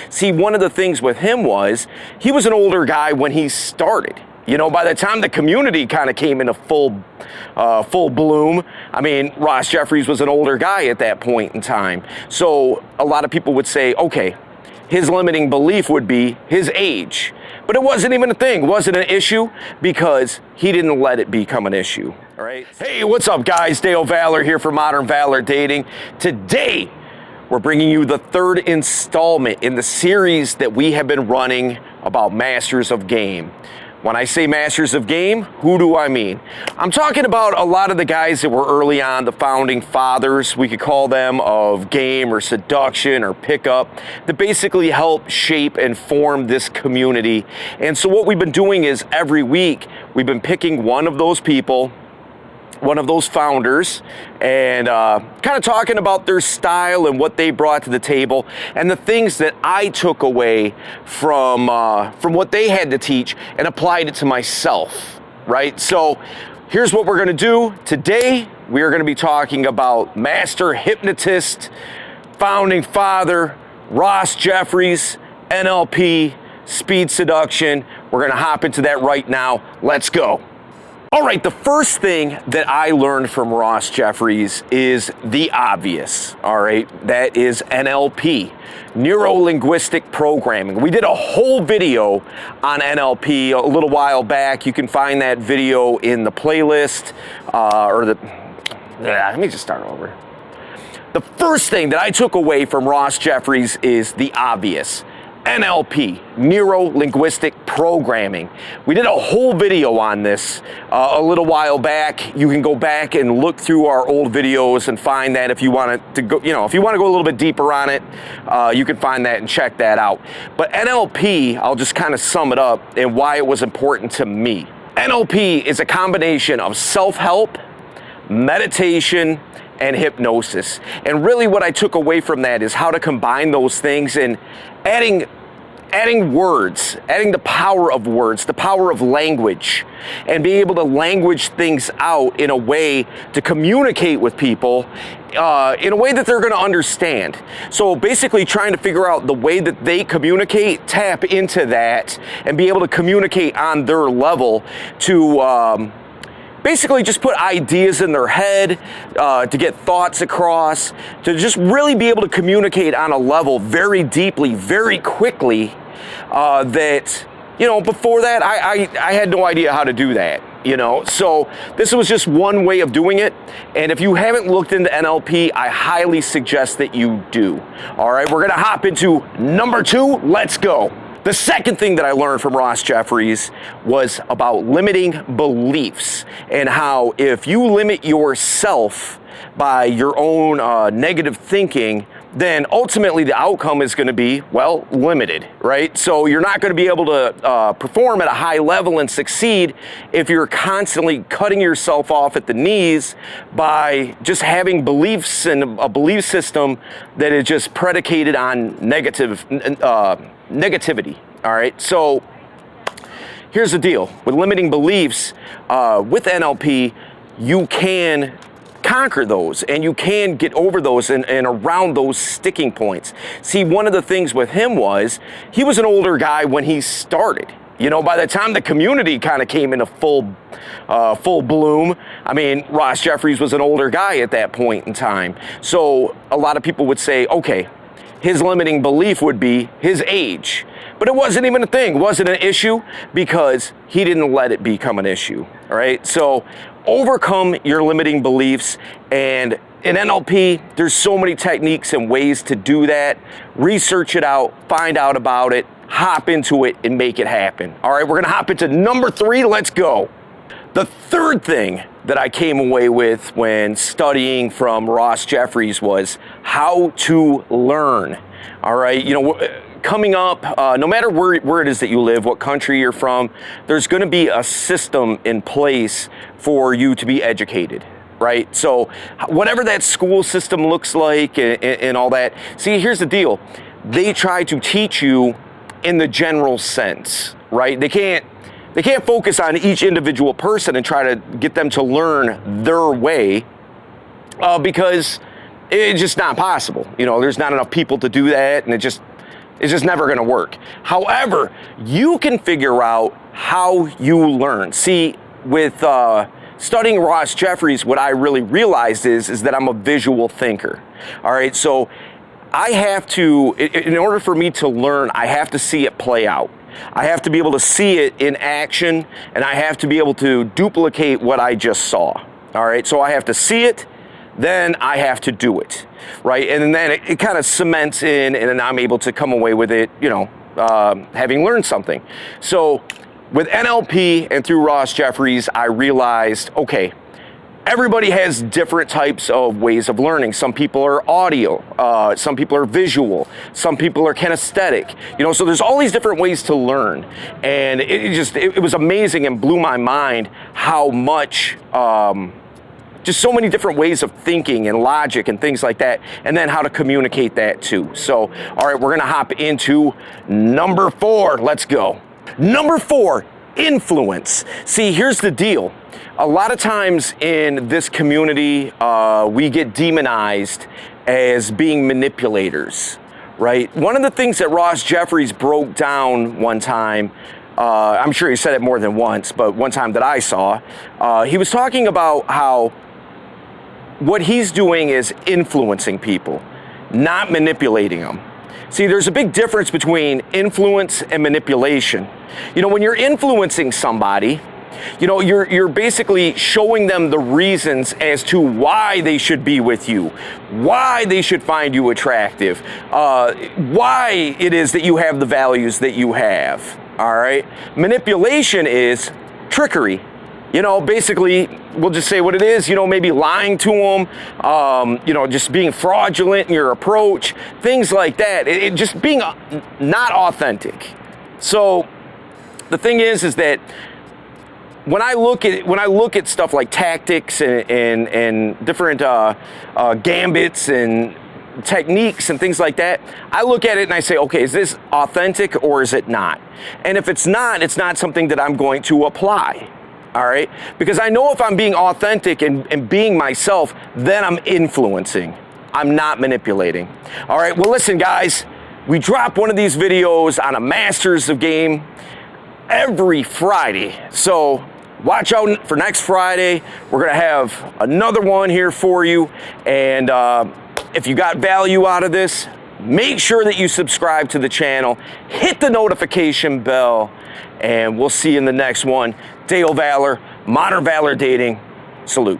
See, one of the things with him was he was an older guy when he started. You know, by the time the community kind of came into full bloom, I mean, Ross Jeffries was an older guy at that point in time. So a lot of people would say, okay, his limiting belief would be his age. But it wasn't even a thing, wasn't an issue, because he didn't let it become an issue, all right? Hey, what's up, guys? Dale Valor here for Modern Valor Dating. Today, we're bringing you the third installment in the series that we have been running about Masters of Game. When I say Masters of Game, who do I mean? I'm talking about a lot of the guys that were early on, the founding fathers, we could call them, of game or seduction or pickup, that basically helped shape and form this community. And so what we've been doing is every week, we've been picking one of those people, one of those founders, and kind of talking about their style and what they brought to the table and the things that I took away from what they had to teach and applied it to myself, right? So here's what we're going to do. Today, we are going to be talking about master hypnotist, founding father, Ross Jeffries, NLP, speed seduction. We're going to hop into that right now. Let's go. All right, the first thing that I learned from Ross Jeffries is the obvious, all right? That is NLP, neuro-linguistic programming. We did a whole video on NLP a little while back. You can find that video in the playlist, let me just start over. The first thing that I took away from Ross Jeffries is the obvious. NLP, neuro-linguistic programming. We did a whole video on this a little while back. You can go back and look through our old videos and find that if you want to go, if you want to go a little bit deeper on it, you can find that and check that out. But NLP, I'll just kind of sum it up and why it was important to me. NLP is a combination of self-help, meditation, and hypnosis. And really what I took away from that is how to combine those things and adding words, adding the power of words, the power of language, and being able to language things out in a way to communicate with people in a way that they're going to understand. So basically trying to figure out the way that they communicate, tap into that, and be able to communicate on their level to basically just put ideas in their head, to get thoughts across, to just really be able to communicate on a level very deeply, very quickly, that, before that, I had no idea how to do that, So this was just one way of doing it. And if you haven't looked into NLP, I highly suggest that you do. All right, we're going to hop into number 2. Let's go. The second thing that I learned from Ross Jeffries was about limiting beliefs and how if you limit yourself by your own negative thinking, then ultimately the outcome is going to be, well, limited, right? So you're not going to be able to perform at a high level and succeed if you're constantly cutting yourself off at the knees by just having beliefs and a belief system that is just predicated on negativity, all right? So here's the deal. With limiting beliefs, with NLP, you can conquer those and you can get over those and around those sticking points. See, one of the things with him was he was an older guy when he started. By the time the community kind of came into full bloom, I mean, Ross Jeffries was an older guy at that point in time. So a lot of people would say, okay, his limiting belief would be his age. But it wasn't even a thing, wasn't an issue, because he didn't let it become an issue, all right? So overcome your limiting beliefs, and in NLP, there's so many techniques and ways to do that. Research it out, find out about it, hop into it, and make it happen. All right, we're gonna hop into number 3, let's go. The third thing that I came away with when studying from Ross Jeffries was how to learn. All right, coming up, no matter where it is that you live, what country you're from, there's going to be a system in place for you to be educated, right? So whatever that school system looks like and all that, see, here's the deal. They try to teach you in the general sense, right? They can't focus on each individual person and try to get them to learn their way because it's just not possible. There's not enough people to do that, and it just It's just never going to work. However, you can figure out how you learn. See, with studying Ross Jeffries, what I really realized is that I'm a visual thinker. All right, so I have to, in order for me to learn, I have to see it play out. I have to be able to see it in action, and I have to be able to duplicate what I just saw. All right, so I have to see it, then I have to do it, right? And then it kind of cements in, and then I'm able to come away with it, you know, having learned something. So with NLP and through Ross Jeffries, I realized, okay, everybody has different types of ways of learning. Some people are audio, some people are visual, some people are kinesthetic. You know, so there's all these different ways to learn. And it was amazing and blew my mind how much, just so many different ways of thinking and logic and things like that, and then how to communicate that too. So, all right, we're gonna hop into number 4. Let's go. Number 4, influence. See, here's the deal. A lot of times in this community, we get demonized as being manipulators, right? One of the things that Ross Jeffries broke down one time, I'm sure he said it more than once, but one time that I saw, he was talking about how what he's doing is influencing people, not manipulating them. See, there's a big difference between influence and manipulation. You know, when you're influencing somebody, you know, you're basically showing them the reasons as to why they should be with you, why they should find you attractive, why it is that you have the values that you have, all right? Manipulation is trickery. You know, basically, we'll just say what it is, you know, maybe lying to them, you know, just being fraudulent in your approach, things like that. It just being not authentic. So the thing is that when I look at stuff like tactics and different gambits and techniques and things like that, I look at it and I say, okay, is this authentic or is it not? And if it's not something that I'm going to apply. All right? Because I know if I'm being authentic and being myself, then I'm influencing. I'm not manipulating. All right, well, listen, guys, we drop one of these videos on a Masters of Game every Friday. So watch out for next Friday. We're going to have another one here for you. And if you got value out of this, make sure that you subscribe to the channel, hit the notification bell, and we'll see you in the next one. Dale Valor, Modern Valor Dating. Salute.